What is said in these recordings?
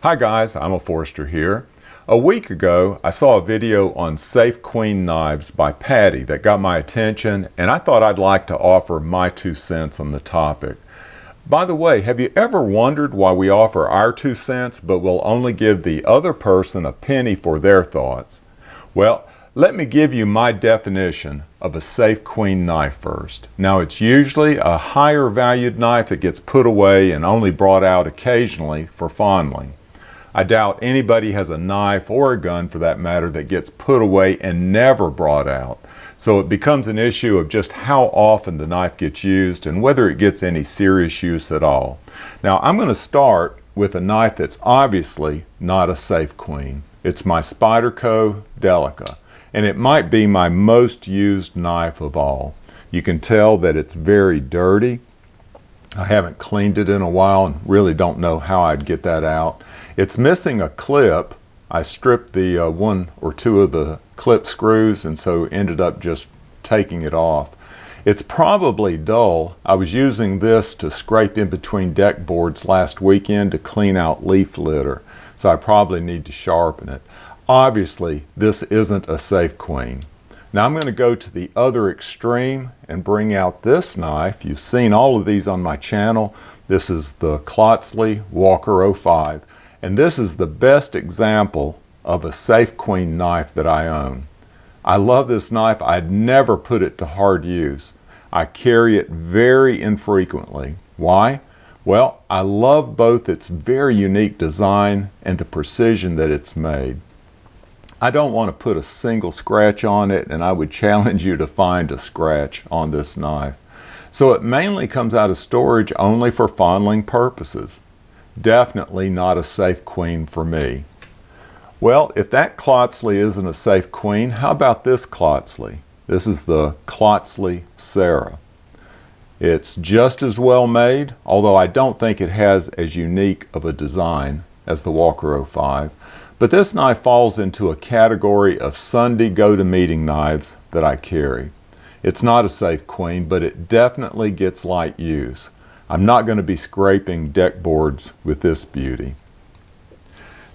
Hi guys, I'm a Forester here. A week ago, I saw a video on Safe Queen knives by Paddy that got my attention, and I thought I'd like to offer my 2 cents on the topic. By the way, have you ever wondered why we offer our 2 cents but will only give the other person a penny for their thoughts? Well, let me give you my definition of a Safe Queen knife first. Now, it's usually a higher valued knife that gets put away and only brought out occasionally for fondling. I doubt anybody has a knife, or a gun for that matter, that gets put away and never brought out. So it becomes an issue of just how often the knife gets used and whether it gets any serious use at all. Now, I'm going to start with a knife that's obviously not a Safe Queen. It's my Spyderco Delica, and it might be my most used knife of all. You can tell that it's very dirty. I haven't cleaned it in a while and really don't know how I'd get that out. It's missing a clip. I stripped the 1 or 2 of the clip screws and so ended up just taking it off. It's probably dull. I was using this to scrape in between deck boards last weekend to clean out leaf litter, so I probably need to sharpen it. Obviously, this isn't a Safe Queen. Now I'm going to go to the other extreme and bring out this knife. You've seen all of these on my channel. This is the Klotz Lee Walker 05, and this is the best example of a Safe Queen knife that I own. I love this knife. I'd never put it to hard use. I carry it very infrequently. Why? Well, I love both its very unique design and the precision that it's made. I don't want to put a single scratch on it, and I would challenge you to find a scratch on this knife. So it mainly comes out of storage only for fondling purposes. Definitely not a Safe Queen for me. Well, if that Klotz Lee isn't a Safe Queen, how about this Klotz Lee? This is the Klotz Lee Sarah. It's just as well made, although I don't think it has as unique of a design as the Walker 05. But this knife falls into a category of Sunday go-to-meeting knives that I carry. It's not a Safe Queen, but it definitely gets light use. I'm not going to be scraping deck boards with this beauty.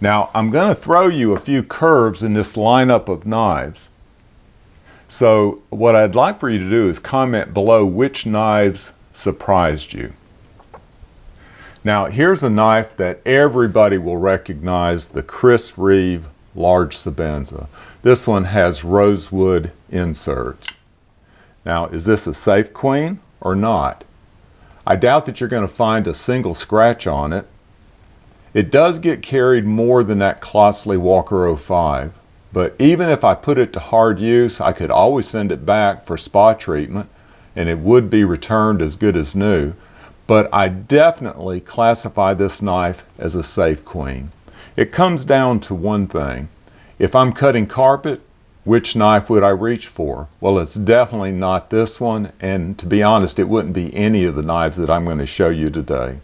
Now, I'm going to throw you a few curves in this lineup of knives. So what I'd like for you to do is comment below which knives surprised you. Now, here's a knife that everybody will recognize, the Reeve large Sebenza. This one has rosewood inserts. Now, is this a Safe Queen or not? I doubt that you're going to find a single scratch on it. It does get carried more than that Klotz Lee Walker 05, but even if I put it to hard use, I could always send it back for spa treatment, and it would be returned as good as new. But I definitely classify this knife as a Safe Queen. It comes down to one thing. If I'm cutting carpet, which knife would I reach for? Well, it's definitely not this one, and to be honest, it wouldn't be any of the knives that I'm going to show you today.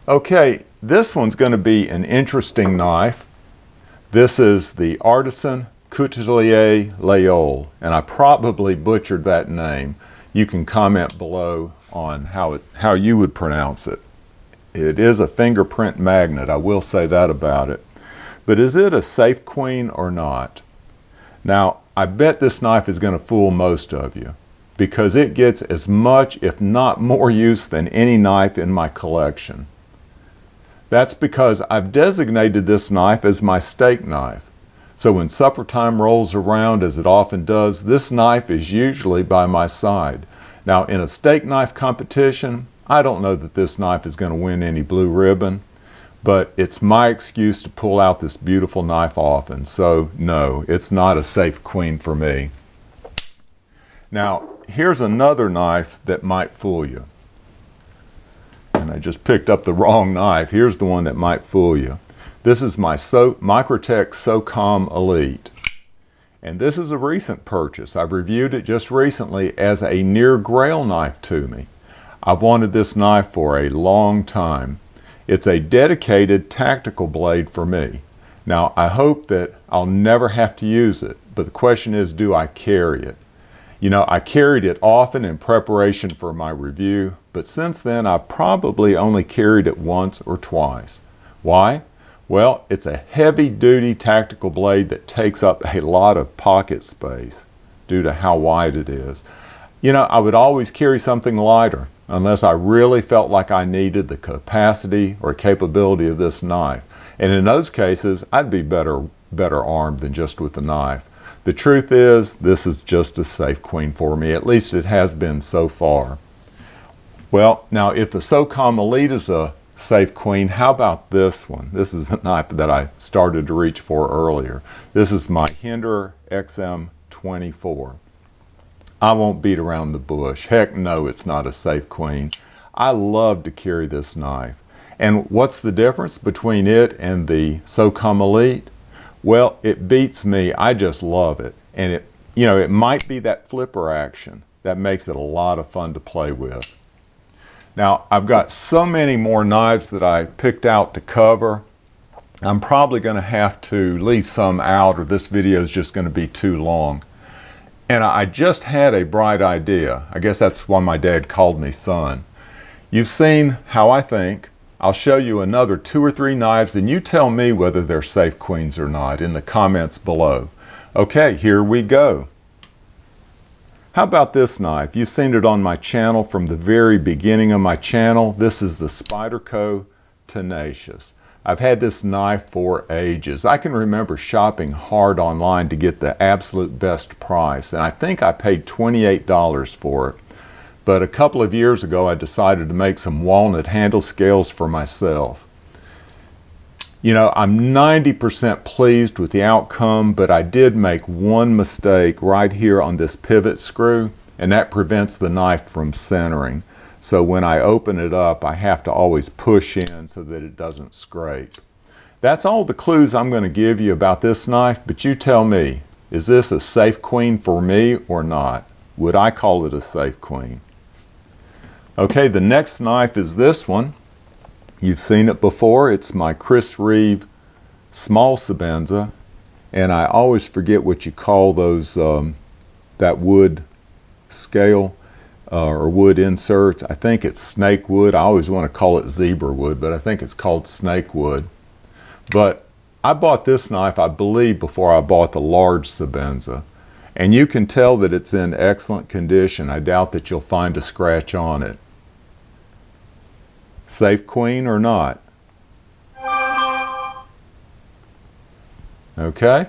Okay, this one's going to be an interesting knife. This is the Artisan Kuta Leol, and I probably butchered that name. You can comment below on how you would pronounce it. It is a fingerprint magnet, I will say that about it. But is it a Safe Queen or not? Now, I bet this knife is going to fool most of you because it gets as much, if not more, use than any knife in my collection. That's because I've designated this knife as my steak knife. So when supper time rolls around, as it often does, this knife is usually by my side. Now, in a steak knife competition, I don't know that this knife is going to win any blue ribbon, but it's my excuse to pull out this beautiful knife often. So no, it's not a Safe Queen for me. Now, here's another knife that might fool you. And I just picked up the wrong knife. Here's the one that might fool you. This is my Microtech SOCOM Elite. And this is a recent purchase. I've reviewed it just recently as a near grail knife to me. I've wanted this knife for a long time. It's a dedicated tactical blade for me. Now, I hope that I'll never have to use it, but the question is, do I carry it? You know, I carried it often in preparation for my review, but since then I've probably only carried it once or twice. Why? Well, it's a heavy-duty tactical blade that takes up a lot of pocket space due to how wide it is. You know, I would always carry something lighter unless I really felt like I needed the capacity or capability of this knife. And in those cases, I'd be better armed than just with the knife. The truth is, this is just a safe queen for me. At least it has been so far. Well, now if the SOCOM Elite is a safe queen, how about this one? This is the knife that I started to reach for earlier. This is my Hinder X M24. I won't beat around the bush. Heck no, it's not a safe queen. I love to carry this knife. And what's the difference between it and the SOCOM Elite? Well, it beats me. I just love it. And it might be that flipper action that makes it a lot of fun to play with. Now, I've got so many more knives that I picked out to cover. I'm probably going to have to leave some out, or this video is just going to be too long. And I just had a bright idea. I guess that's why my dad called me son. You've seen how I think. I'll show you another 2 or 3 knives, and you tell me whether they're safe queens or not in the comments below. Okay, here we go. How about this knife? You've seen it on my channel from the very beginning of my channel. This is the Spyderco Tenacious. I've had this knife for ages. I can remember shopping hard online to get the absolute best price, and I think I paid $28 for it. But a couple of years ago, I decided to make some walnut handle scales for myself. You know, I'm 90% pleased with the outcome, but I did make one mistake right here on this pivot screw, and that prevents the knife from centering. So when I open it up, I have to always push in so that it doesn't scrape. That's all the clues I'm going to give you about this knife, but you tell me, is this a safe queen for me or not? Would I call it a safe queen? Okay, the next knife is this one. You've seen it before. It's my Reeve small Sebenza, and I always forget what you call those, that wood scale or wood inserts. I think it's snake wood. I always want to call it zebra wood, but I think it's called snake wood. But I bought this knife, I believe, before I bought the large Sebenza, and you can tell that it's in excellent condition. I doubt that you'll find a scratch on it. Safe queen or not? Okay,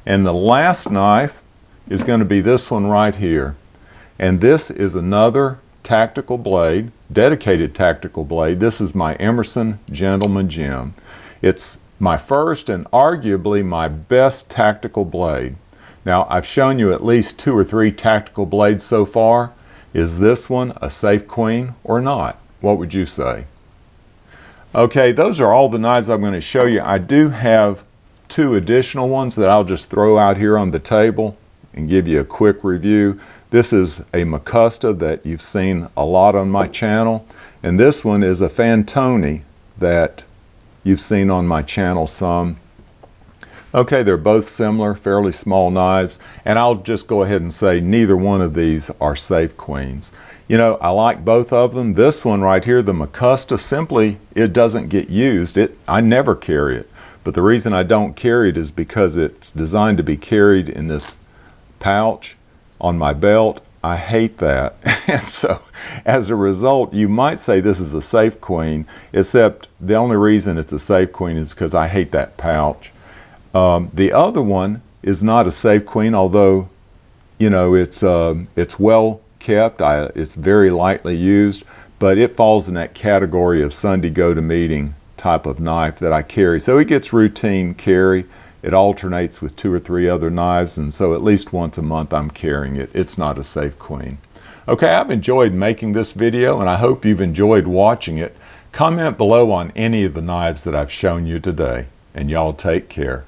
and the last knife is going to be this one right here. And this is another tactical blade, dedicated tactical blade. This is my Emerson Gentleman Jim. It's my first and arguably my best tactical blade. Now, I've shown you at least 2 or 3 tactical blades so far. Is this one a safe queen or not? What would you say? Okay, those are all the knives I'm going to show you. I do have 2 additional ones that I'll just throw out here on the table and give you a quick review. This is a Kuta that you've seen a lot on my channel, and this one is a Fantoni that you've seen on my channel some. Okay, they're both similar, fairly small knives, and I'll just go ahead and say neither one of these are safe queens. You know, I like both of them. This one right here, the Kuta, simply, it doesn't get used. I never carry it, but the reason I don't carry it is because it's designed to be carried in this pouch on my belt. I hate that. And so as a result, you might say this is a safe queen, except the only reason it's a safe queen is because I hate that pouch. The other one is not a safe queen, although, you know, it's well kept. It's very lightly used, but it falls in that category of Sunday go-to-meeting type of knife that I carry. So it gets routine carry. It alternates with 2 or 3 other knives, and so at least once a month I'm carrying it. It's not a safe queen. Okay, I've enjoyed making this video, and I hope you've enjoyed watching it. Comment below on any of the knives that I've shown you today, and y'all take care.